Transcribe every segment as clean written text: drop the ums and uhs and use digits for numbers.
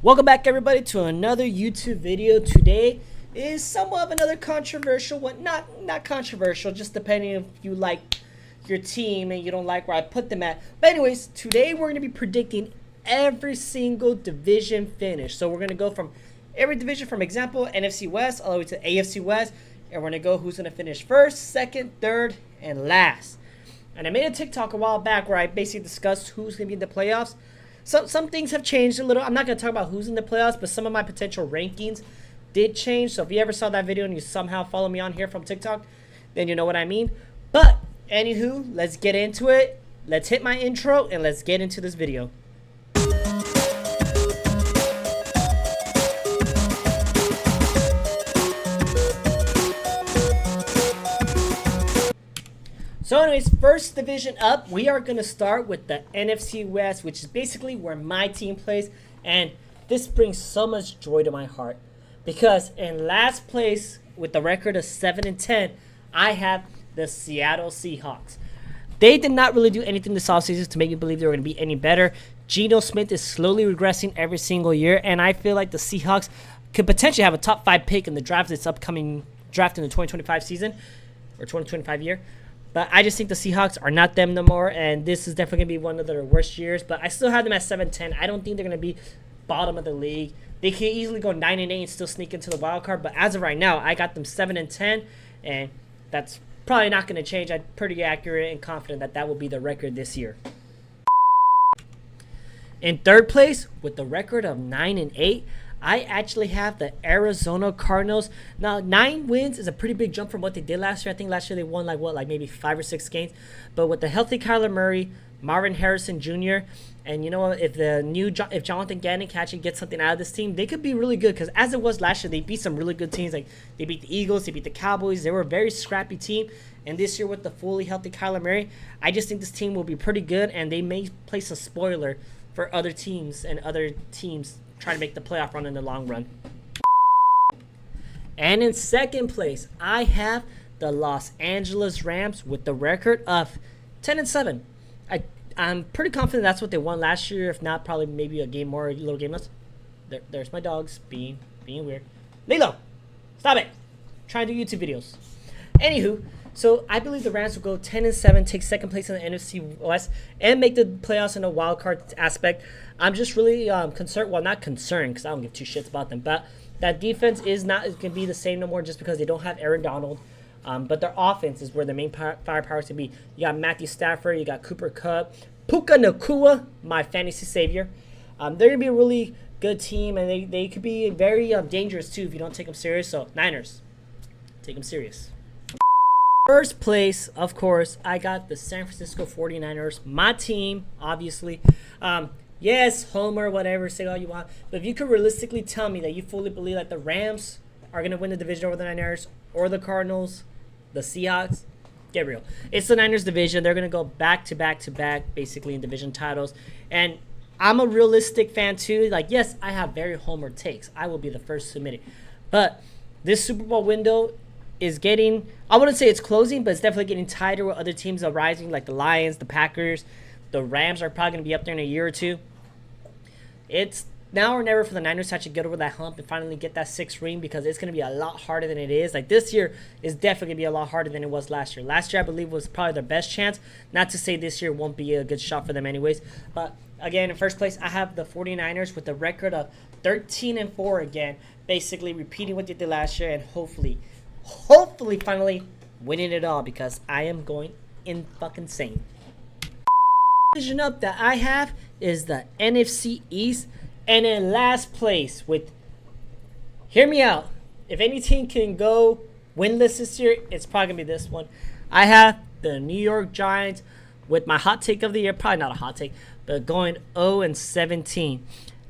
Welcome back, everybody, to another YouTube video. Today is somewhat of another controversial one. Not controversial, just depending if you like your team and you don't like where I put them at. But anyways, today we're going to be predicting every single division finish. So we're going to go from every division, from example, NFC West all the way to AFC West. And we're going to go who's going to finish first, second, third, and last. And I made a TikTok a while back where I basically discussed who's going to be in the playoffs. Some things have changed a little. I'm not going to talk about who's in the playoffs, but some of my potential rankings did change. So if you ever saw that video and you somehow follow me on here from TikTok, then you know what I mean. But anywho, let's get into it. Let's hit my intro and let's get into this video. So anyways, first division up, we are going to start with the NFC West, which is basically where my team plays. And this brings so much joy to my heart because in last place with the record of 7-10, I have the Seattle Seahawks. They did not really do anything this offseason to make me believe they were going to be any better. Geno Smith is slowly regressing every single year, and I feel like the Seahawks could potentially have a top 5 pick in the draft this upcoming draft in the 2025 season or 2025 year. But I just think the Seahawks are not them no more, and this is definitely going to be one of their worst years. But I still have them at 7-10. I don't think they're going to be bottom of the league. They can easily go 9-8 and still sneak into the wild card. But as of right now, I got them 7-10, and that's probably not going to change. I'm pretty accurate and confident that that will be the record this year. In third place, with the record of 9-8, I actually have the Arizona Cardinals. Now, 9 wins is a pretty big jump from what they did last year. I think last year they won like maybe 5 or 6 games. But with the healthy Kyler Murray, Marvin Harrison Jr., and you know what, if Jonathan Gannon can actually get something out of this team, they could be really good. Because as it was last year, they beat some really good teams. Like they beat the Eagles, they beat the Cowboys. They were a very scrappy team. And this year with the fully healthy Kyler Murray, I just think this team will be pretty good. And they may place a spoiler for other teams and other teams trying to make the playoff run in the long run. And in second place, I have the Los Angeles Rams with the record of 10-7. I'm pretty confident that's what they won last year. If not, probably maybe a game more, a little game less. There's my dogs being weird. Lilo, stop it. Trying to do YouTube videos. Anywho, so I believe the Rams will go 10-7, take second place in the NFC West, and make the playoffs in a wild card aspect. I'm just really concerned. Well, not concerned because I don't give two shits about them. But that defense is not going to be the same no more just because they don't have Aaron Donald. But their offense is where their main firepower is going to be. You got Matthew Stafford. You got Cooper Kupp. Puka Nacua, my fantasy savior. They're going to be a really good team, and they could be very dangerous too if you don't take them serious. So, Niners, take them serious. First place, of course, I got the San Francisco 49ers, my team, obviously. Yes, Homer, whatever, say all you want. But if you could realistically tell me that you fully believe that the Rams are going to win the division over the Niners or the Cardinals, the Seahawks, get real. It's the Niners division. They're going to go back to back to back, basically, in division titles. And I'm a realistic fan, too. Like, yes, I have very Homer takes. I will be the first to admit it. But this Super Bowl window is getting, I wouldn't say it's closing, but it's definitely getting tighter with other teams are rising, like the Lions, the Packers. The Rams are probably going to be up there in a year or two. It's now or never for the Niners to actually get over that hump and finally get that 6th ring because it's going to be a lot harder than it is. Like this year is definitely going to be a lot harder than it was last year. Last year, I believe, was probably their best chance. Not to say this year won't be a good shot for them anyways. But again, in first place, I have the 49ers with a record of 13-4 again. Basically repeating what they did last year and hopefully finally winning it all because I am going in fucking insane. Division up that I have is the NFC East, and in last place with, hear me out, if any team can go winless this year, it's probably gonna be this one. I have the New York Giants with my hot take of the year, probably not a hot take, but going 0-17.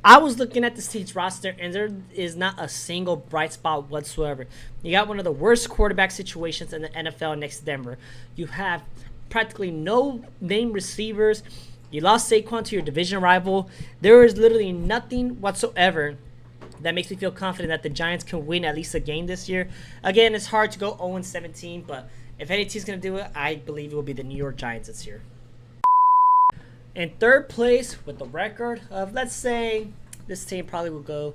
I was looking at this team's roster, and there is not a single bright spot whatsoever. You got one of the worst quarterback situations in the NFL next to Denver. You have practically no name receivers. You lost Saquon to your division rival. There is literally nothing whatsoever that makes me feel confident that the Giants can win at least a game this year. Again, it's hard to go 0-17, but if any team's going to do it, I believe it will be the New York Giants this year. In third place with the record of, let's say, this team probably will go.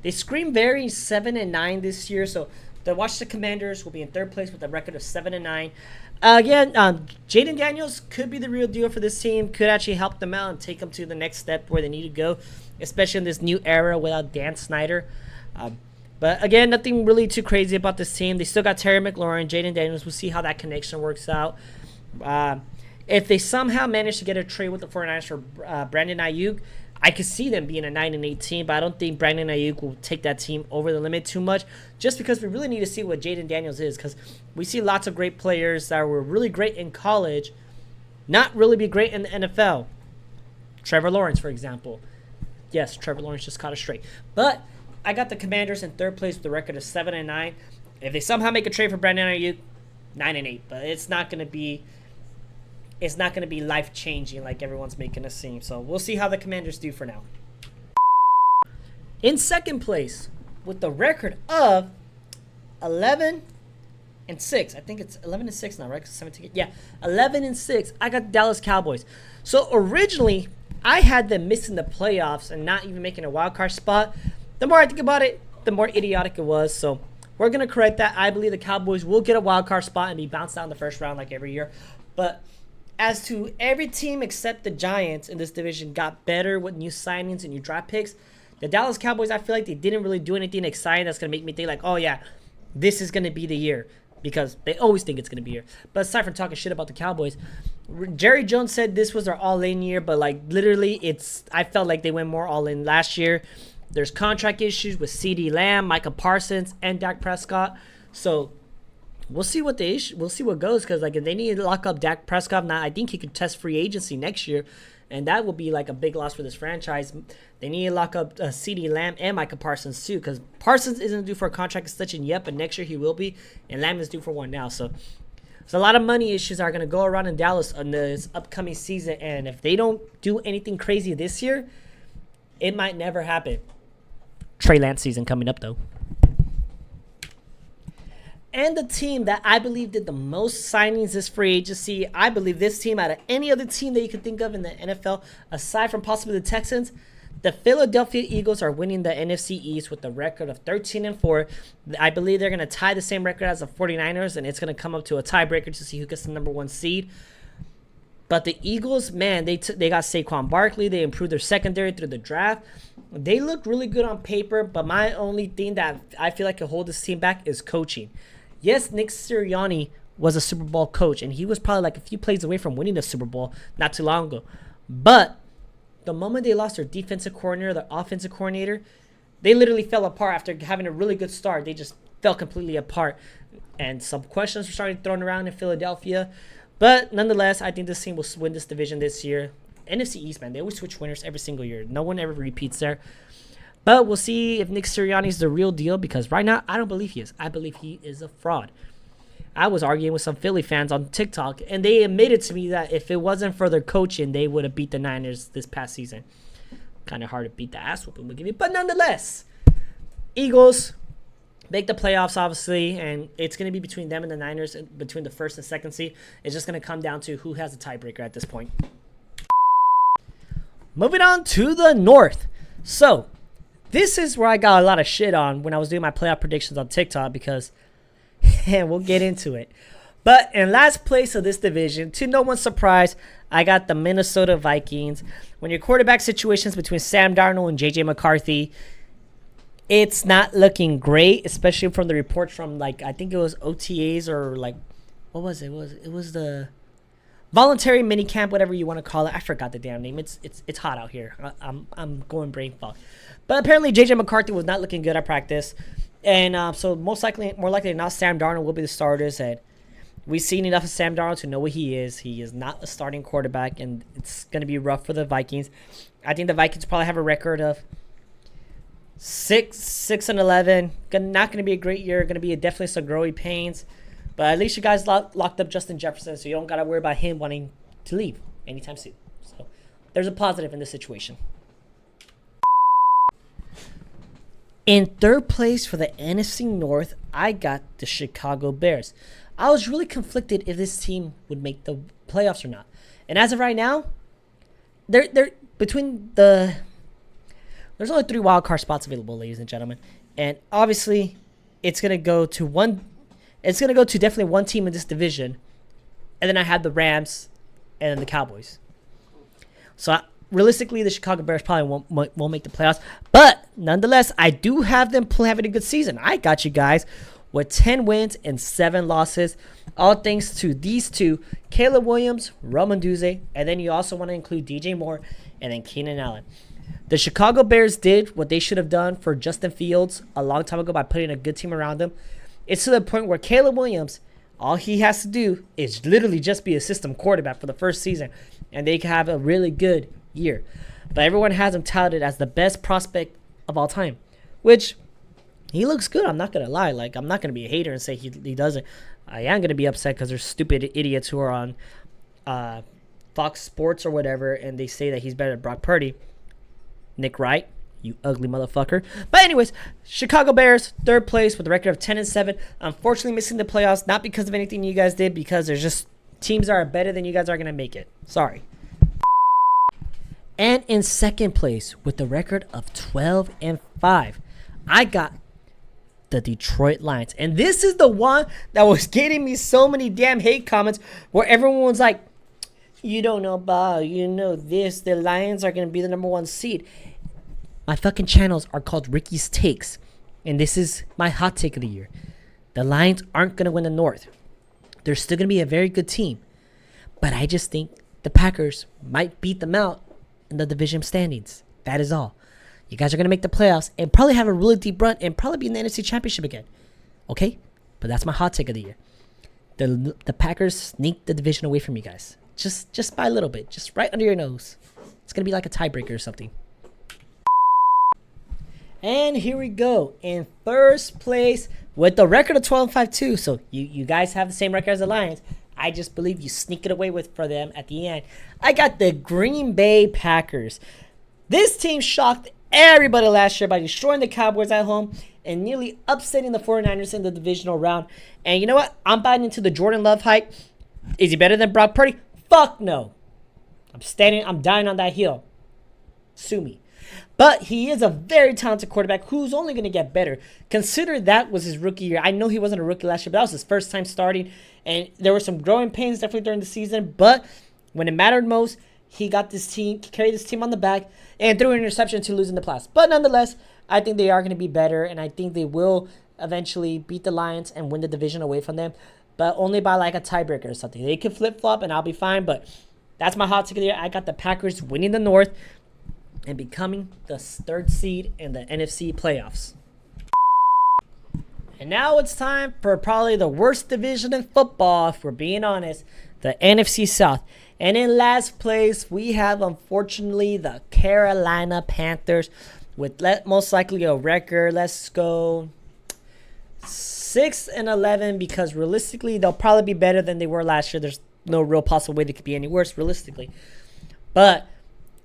They scream very 7-9 this year, so the Washington Commanders will be in third place with a record of 7-9. Again, Jaden Daniels could be the real deal for this team. Could actually help them out and take them to the next step where they need to go, especially in this new era without Dan Snyder. But again, nothing really too crazy about this team. They still got Terry McLaurin, Jaden Daniels. We'll see how that connection works out. If they somehow manage to get a trade with the 49ers for Brandon Ayuk, I could see them being a 9-8 team, but I don't think Brandon Ayuk will take that team over the limit too much, just because we really need to see what Jaden Daniels is, because we see lots of great players that were really great in college not really be great in the NFL. Trevor Lawrence, for example. Yes, Trevor Lawrence just caught a straight. But I got the Commanders in third place with a record of 7-9. If they somehow make a trade for Brandon Ayuk, 9-8, but it's not going to be life-changing like everyone's making it seem. So we'll see how the Commanders do for now. In second place, with the record of 11-6. I think it's 11-6 now, right? 17. Yeah, 11-6. I got the Dallas Cowboys. So originally, I had them missing the playoffs and not even making a wild card spot. The more I think about it, the more idiotic it was. So we're going to correct that. I believe the Cowboys will get a wild card spot and be bounced out in the first round like every year. But as to every team except the Giants in this division got better with new signings and new draft picks, the Dallas Cowboys, I feel like they didn't really do anything exciting that's going to make me think like, oh yeah, this is going to be the year, because they always think it's going to be here. But aside from talking shit about the Cowboys, Jerry Jones said this was their all-in year, but like literally I felt like they went more all-in last year. There's contract issues with CeeDee Lamb, Micah Parsons, and Dak Prescott. So we'll see what we'll see what goes, because like if they need to lock up Dak Prescott, now I think he could test free agency next year, and that will be like a big loss for this franchise. They need to lock up CeeDee Lamb and Micah Parsons too, because Parsons isn't due for a contract extension yet, but next year he will be, and Lamb is due for one now. So a lot of money issues are going to go around in Dallas on this upcoming season, and if they don't do anything crazy this year, it might never happen. Trey Lance season coming up though. And the team that I believe did the most signings this free agency, I believe this team out of any other team that you could think of in the NFL, aside from possibly the Texans, the Philadelphia Eagles are winning the NFC East with a record of 13-4. I believe they're going to tie the same record as the 49ers, and it's going to come up to a tiebreaker to see who gets the number one seed. But the Eagles, man, they got Saquon Barkley. They improved their secondary through the draft. They look really good on paper, but my only thing that I feel like could hold this team back is coaching. Yes, Nick Sirianni was a Super Bowl coach, and he was probably like a few plays away from winning the Super Bowl not too long ago. But the moment they lost their defensive coordinator, their offensive coordinator, they literally fell apart after having a really good start. They just fell completely apart. And some questions were starting thrown around in Philadelphia. But nonetheless, I think this team will win this division this year. NFC East, man, they always switch winners every single year. No one ever repeats there. But we'll see if Nick Sirianni is the real deal, because right now, I don't believe he is. I believe he is a fraud. I was arguing with some Philly fans on TikTok, and they admitted to me that if it wasn't for their coaching, they would have beat the Niners this past season. Kind of hard to beat the ass whooping we'll give you. But nonetheless, Eagles make the playoffs, obviously, and it's going to be between them and the Niners, between the first and second seed. It's just going to come down to who has the tiebreaker at this point. Moving on to the North. So, this is where I got a lot of shit on when I was doing my playoff predictions on TikTok, because, and we'll get into it. But in last place of this division, to no one's surprise, I got the Minnesota Vikings. When your quarterback situations between Sam Darnold and J.J. McCarthy, it's not looking great, especially from the reports from, like, I think it was OTAs or, like, what was it? It was the voluntary minicamp, whatever you want to call it. I forgot the damn name. It's hot out here. I'm going brain fog. But apparently J.J. McCarthy was not looking good at practice. And so more likely than not, Sam Darnold will be the starters. And we've seen enough of Sam Darnold to know what he is. He is not a starting quarterback, and it's going to be rough for the Vikings. I think the Vikings probably have a record of 6-11. Not going to be a great year. Going to be definitely some growing pains. But at least you guys locked up Justin Jefferson, so you don't got to worry about him wanting to leave anytime soon. So there's a positive in this situation. In third place for the NFC North, I got the Chicago Bears. I was really conflicted if this team would make the playoffs or not. And as of right now, they're between the There's only 3 wild card spots available, ladies and gentlemen, and obviously, it's gonna go to one. It's gonna go to definitely one team in this division, and then I have the Rams, and then the Cowboys. So realistically, the Chicago Bears probably won't make the playoffs, but nonetheless, I do have them having a good season. I got you guys with 10 wins and 7 losses, all thanks to these two: Caleb Williams, Roman Duze, and then you also want to include DJ Moore and then Keenan Allen. The Chicago Bears did what they should have done for Justin Fields a long time ago by putting a good team around him. It's to the point where Caleb Williams, all he has to do is literally just be a system quarterback for the first season, and they can have a really good year. But everyone has him touted as the best prospect of all time, which he looks good. I'm not going to lie. Like, I'm not going to be a hater and say he doesn't. I am going to be upset because there's stupid idiots who are on Fox Sports or whatever, and they say that he's better than Brock Purdy. Nick Wright, you ugly motherfucker. But anyways, Chicago Bears, 3rd place with a record of 10-7. Unfortunately, missing the playoffs, not because of anything you guys did, because there's just teams that are better than you guys are going to make it. Sorry. And in 2nd place with a record of 12-5, I got the Detroit Lions. And this is the one that was getting me so many damn hate comments where everyone was like, you don't know about, you know this, the Lions are going to be the number 1 seed. My fucking channels are called Ricky's Takes, and this is my hot take of the year. The Lions aren't going to win the North. They're still going to be a very good team, but I just think the Packers might beat them out in the division standings. That is all. You guys are going to make the playoffs and probably have a really deep run and probably be in the NFC Championship again. Okay? But that's my hot take of the year. The Packers sneak the division away from you guys. Just by a little bit. Just right under your nose. It's going to be like a tiebreaker or something. And here we go. In 1st place with the record of 12-5 too. So you guys have the same record as the Lions. I just believe you sneak it away for them at the end. I got the Green Bay Packers. This team shocked everybody last year by destroying the Cowboys at home and nearly upsetting the 49ers in the divisional round. And you know what? I'm buying into the Jordan Love hype. Is he better than Brock Purdy? Fuck no. I'm dying on that hill. Sue me. But he is a very talented quarterback who's only going to get better. Consider that was his rookie year. I know he wasn't a rookie last year, but that was his first time starting. And there were some growing pains definitely during the season. But when it mattered most, he got this team, carried this team on the back, and threw an interception to losing the playoffs. But nonetheless, I think they are going to be better, and I think they will eventually beat the Lions and win the division away from them. But only by like a tiebreaker or something. They could flip-flop, and I'll be fine. But that's my hot take of the year. I got the Packers winning the North and becoming the 3rd seed in the NFC playoffs. And now it's time for probably the worst division in football, if we're being honest, the NFC South. And in last place, we have, unfortunately, the Carolina Panthers with most likely a record. Let's go 6-11, because realistically, they'll probably be better than they were last year. There's no real possible way they could be any worse, realistically. But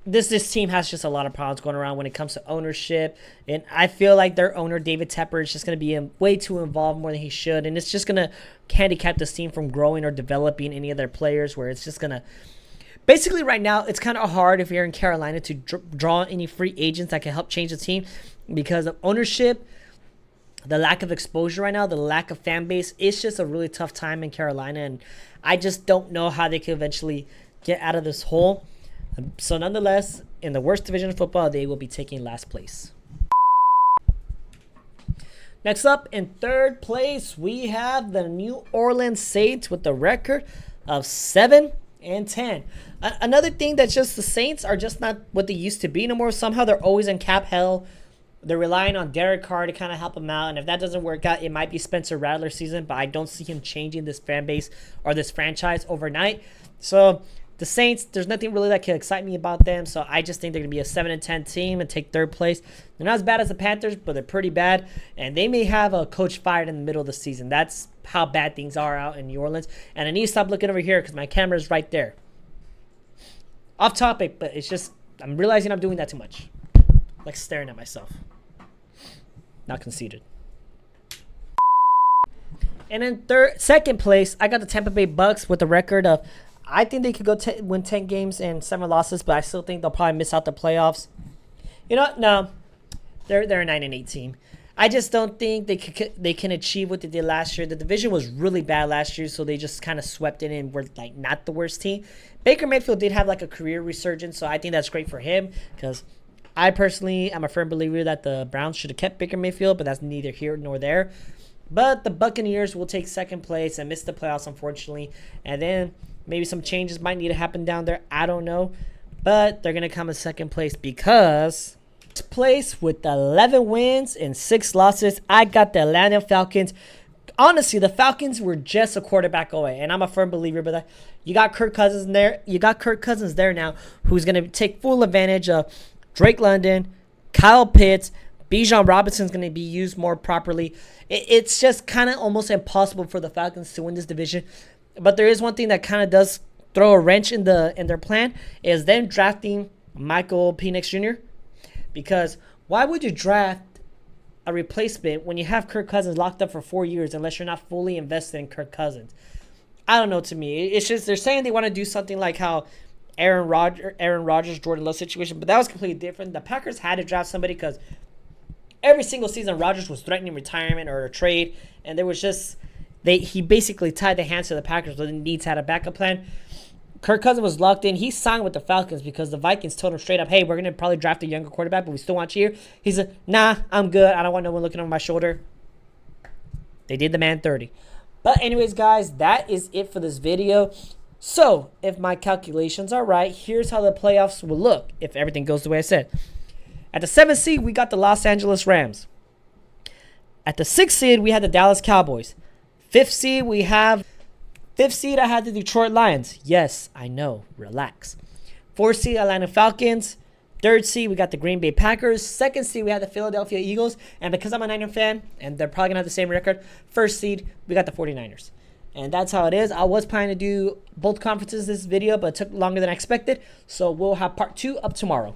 this team has just a lot of problems going around when it comes to ownership, and I feel like their owner David Tepper is just going to be way too involved more than he should, and it's just going to handicap this team from growing or developing any of their players, where it's just going to basically right now it's kind of hard if you're in Carolina to draw any free agents that can help change the team because of ownership, the lack of exposure right now, the lack of fan base. It's just a really tough time in Carolina, and I just don't know how they can eventually get out of this hole. So nonetheless, in the worst division of football, they will be taking last place. Next up, in 3rd place, we have the New Orleans Saints with the record of 7-10. Another thing that's just the Saints are just not what they used to be no more. Somehow they're always in cap hell. They're relying on Derek Carr to kind of help them out. And if that doesn't work out, it might be Spencer Rattler's season. But I don't see him changing this fan base or this franchise overnight. So the Saints, there's nothing really that can excite me about them. So I just think they're going to be a 7-10 team and take 3rd place. They're not as bad as the Panthers, but they're pretty bad. And they may have a coach fired in the middle of the season. That's how bad things are out in New Orleans. And I need to stop looking over here because my camera's right there. Off topic, but it's just, I'm realizing I'm doing that too much. Like staring at myself. Not conceited. And in 2nd place, I got the Tampa Bay Bucks with a record of, I think they could go win 10 games and 7 losses, but I still think they'll probably miss out the playoffs. You know what? No. They're a 9-8 team. I just don't think they can achieve what they did last year. The division was really bad last year, so they just kind of swept it in and were like not the worst team. Baker Mayfield did have like a career resurgence, so I think that's great for him because I personally am a firm believer that the Browns should have kept Baker Mayfield, but that's neither here nor there. But the Buccaneers will take second place and miss the playoffs, unfortunately. And then maybe some changes might need to happen down there. I don't know. But they're going to come in second place because place with 11 wins and 6 losses. I got the Atlanta Falcons. Honestly, the Falcons were just a quarterback away, and I'm a firm believer. But you got Kirk Cousins there. You got Kirk Cousins there now, who's going to take full advantage of Drake London, Kyle Pitts. Bijan Robinson's going to be used more properly. It's just kind of almost impossible for the Falcons to win this division. But there is one thing that kind of does throw a wrench in their plan is them drafting Michael Penix Jr. Because why would you draft a replacement when you have Kirk Cousins locked up for 4 years unless you're not fully invested in Kirk Cousins? I don't know. To me, it's just they're saying they want to do something like how Aaron Rodgers, Jordan Love situation, but that was completely different. The Packers had to draft somebody because every single season Rodgers was threatening retirement or a trade, and there was just he basically tied the hands to the Packers, but the Needs had a backup plan. Kirk Cousins was locked in. He signed with the Falcons because the Vikings told him straight up, hey, we're going to probably draft a younger quarterback, but we still want you here. He said, nah, I'm good. I don't want no one looking over my shoulder. They did the man 30. But anyways, guys, that is it for this video. So if my calculations are right, here's how the playoffs will look if everything goes the way I said. At the 7th seed, we got the Los Angeles Rams. At the 6th seed, we had the Dallas Cowboys. 5th seed, I had the Detroit Lions. Yes, I know. Relax. 4th seed, Atlanta Falcons. 3rd seed, we got the Green Bay Packers. 2nd seed, we had the Philadelphia Eagles. And because I'm a Niner fan, and they're probably going to have the same record, 1st seed, we got the 49ers. And that's how it is. I was planning to do both conferences this video, but it took longer than I expected. So we'll have part 2 up tomorrow.